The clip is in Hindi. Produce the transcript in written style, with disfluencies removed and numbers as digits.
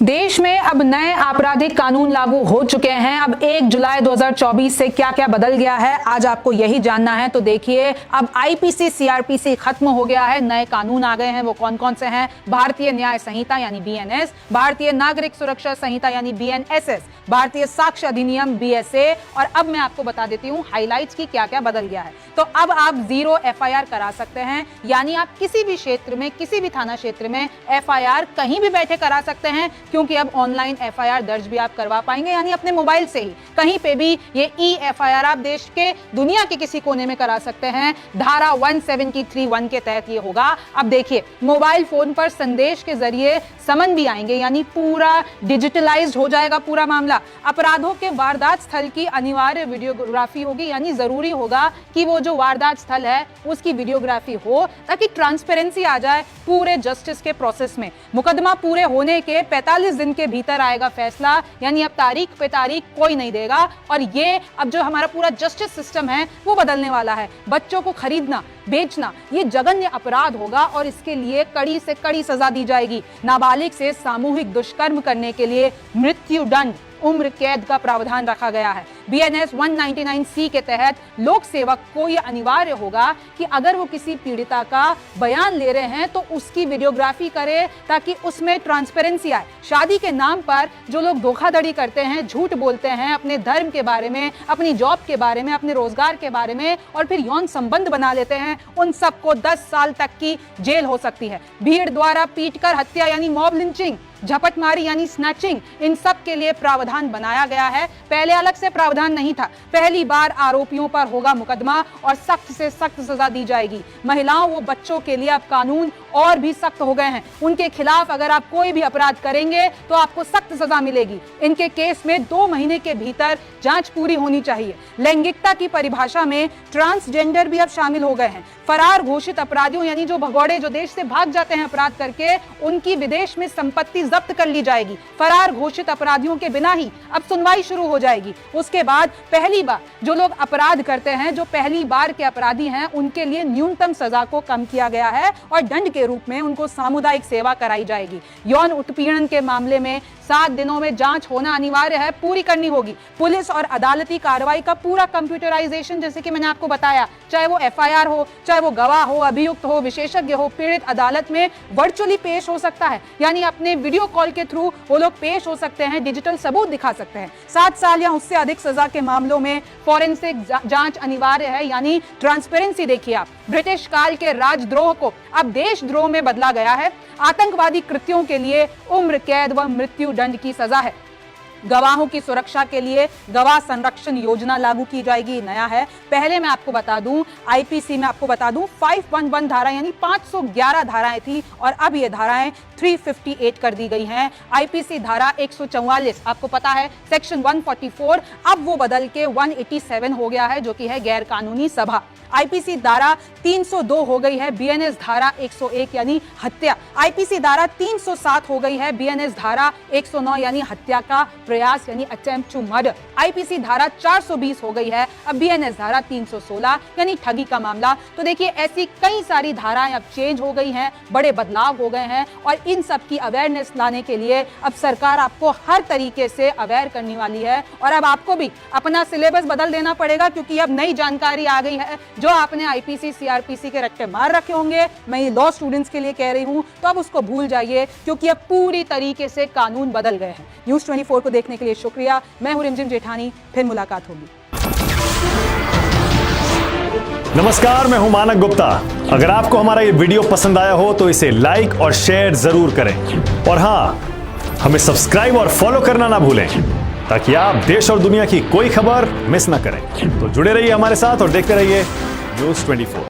देश में अब नए आपराधिक कानून लागू हो चुके हैं। अब 1 जुलाई 2024 से क्या क्या बदल गया है, आज आपको यही जानना है। तो देखिए, अब आईपीसी सीआरपीसी खत्म हो गया है, नए कानून आ गए हैं। वो कौन कौन से हैं? भारतीय न्याय संहिता यानी बीएनएस, भारतीय नागरिक सुरक्षा संहिता यानी बीएनएसएस, भारतीय साक्ष्य अधिनियम बीएसए। और अब मैं आपको बता देती हूँ हाइलाइट्स की क्या क्या बदल गया है। तो अब आप 0 एफआईआर करा सकते हैं, यानी आप किसी भी क्षेत्र में, किसी भी थाना क्षेत्र में एफआईआर कहीं भी बैठे करा सकते हैं, क्योंकि अब ऑनलाइन एफआईआर दर्ज भी आप करवा पाएंगे, यानी अपने मोबाइल से ही कहीं पे भी ये ई एफआईआर आप देश के दुनिया के किसी कोने में करा सकते हैं। धारा 173(1) के तहत ये होगा। अब देखिए, मोबाइल फोन पर संदेश के जरिए समन भी आएंगे, यानी पूरा डिजिटलाइज्ड हो जाएगा पूरा मामला। अपराधों के वारदात स्थल की अनिवार्य वीडियोग्राफी होगी, यानी जरूरी होगा कि वो जो वारदात स्थल है उसकी वीडियोग्राफी हो, ताकि ट्रांसपेरेंसी आ जाए पूरे जस्टिस के प्रोसेस में। मुकदमा पूरे होने के 45 दिन के भीतर आएगा फैसला, यानी अब तारीख पे तारीख कोई नहीं देगा। और ये अब जो हमारा पूरा जस्टिस सिस्टम है वो बदलने वाला है। बच्चों को खरीदना, बेचना ये जघन्य अपराध होगा और इसके लिए कड़ी से कड़ी सजा दी जाएगी। नाबालिग से सामूहिक दुष्कर्म करने के लिए मृत्यु दंड, उम्र कैद का प्रावधान रखा गया है। बीएनएस 199C के तहत लोक सेवक को यह अनिवार्य होगा कि अगर वो किसी पीड़िता का बयान ले रहे हैं तो उसकी वीडियोग्राफी करे, ताकि उसमें ट्रांसपेरेंसी आए। शादी के नाम पर जो लोग धोखाधड़ी करते हैं, झूठ बोलते हैं अपने धर्म के बारे में, अपनी जॉब के बारे में, अपने रोजगार के बारे में, और फिर यौन संबंध बना लेते हैं, उन सबको 10 साल तक की जेल हो सकती है। भीड़ द्वारा पीटकर हत्या यानी मॉब लिंचिंग, झपटमारी यानी स्नैचिंग, इन सब के लिए प्रावधान बनाया गया है। पहले अलग से प्रावधान नहीं था। पहली बार आरोपियों पर होगा मुकदमा और सख्त से सख्त सजा दी जाएगी। महिलाओं व बच्चों के लिए अब कानून और भी सख्त हो गए हैं। उनके खिलाफ अगर आप कोई भी अपराध करेंगे तो आपको सख्त सजा मिलेगी। इनके केस में 2 महीने के भीतर जांच पूरी होनी चाहिए। लैंगिकता की परिभाषा में ट्रांसजेंडर भी अब शामिल हो गए हैं। फरार घोषित अपराधियों, यानी जो भगौड़े जो देश से भाग जाते हैं अपराध करके, उनकी विदेश में संपत्ति जब्त कर ली जाएगी। फरार घोषित अपराधियों के बिना ही अब सुनवाई शुरू हो जाएगी। उसके बाद पहली बार जो लोग अपराध करते हैं, जो पहली बार के अपराधी हैं, उनके लिए न्यूनतम सजा को कम किया गया है और दंड के रूप में उनको सामुदायिक सेवा कराई जाएगी। यौन उत्पीड़न के मामले में 7 दिनों में जांच होना अनिवार्य है, पूरी करनी होगी। पुलिस और अदालती कार्रवाई का पूरा कंप्यूटराइजेशन, जैसे कि मैंने आपको बताया, चाहे वो एफआईआर हो, चाहे वो गवाह हो, अभियुक्त हो, विशेषज्ञ हो, पीड़ित अदालत में वर्चुअली पेश हो सकता है, यानी अपने वीडियो कॉल के थ्रू वो लोग पेश हो सकते हैं, डिजिटल सबूत दिखा सकते हैं। 7 साल या उससे अधिक सजा के मामलों में फॉरेंसिक जांच अनिवार्य है, यानी ट्रांसपेरेंसी। देखिए, आप ब्रिटिश काल के राजद्रोह को अब देशद्रोह में बदला गया है। आतंकवादी कृत्यों के लिए उम्र कैद व मृत्यु दंड की सजा है। गवाहों की सुरक्षा के लिए गवाह संरक्षण योजना लागू की जाएगी, नया है। पहले मैं आपको बता दूं, आईपीसी में आपको बता दूं 511 धारा यानी 511 धाराएं थी और अब ये धाराएं 358 कर दी गई हैं। आईपीसी धारा 144 आपको पता है, सेक्शन 144 अब वो बदल के 187 हो गया है, जो कि है गैर कानूनी सभा। आईपीसी धारा 302 हो गई है बीएनएस धारा 101 यानी हत्या। आईपीसी धारा 307 हो गई है बीएनएस धारा 109 यानी हत्या का प्रयास यानी अटेम्प्ट टू मर्डर। आईपीसी धारा 420 हो गई है अब बीएनएस धारा 316 यानी ठगी का मामला। तो देखिए, ऐसी कई सारी धाराएं अब चेंज हो गई हैं, बड़े बदलाव हो गए हैं और इन सब की अवेयरनेस लाने के लिए अब सरकार आपको हर तरीके से अवेयर करने वाली है। और अब आपको भी अपना सिलेबस बदल देना पड़ेगा, क्योंकि अब नई जानकारी आ गई है। जो आपने आईपीसी सीआरपीसी के रट्टे मार रखे होंगे, मैं ये लॉ स्टूडेंट्स के लिए कह रही हूं, तो अब उसको भूल जाइए, क्योंकि अब पूरी तरीके से कानून बदल गए हैं। न्यूज़ 24 को देखने के लिए शुक्रिया। मैं हूं रिमझिम जेठानी, फिर मुलाकात होगी। नमस्कार, मैं हूं मानक गुप्ता। अगर आपको हमारा ये वीडियो पसंद आया हो तो इसे लाइक और शेयर जरूर करें, और हां, हमें सब्सक्राइब और फॉलो करना ना भूलें, ताकि आप देश और दुनिया की कोई खबर मिस ना करें। तो जुड़े रहिए हमारे साथ और देखते रहिए न्यूज़ 24।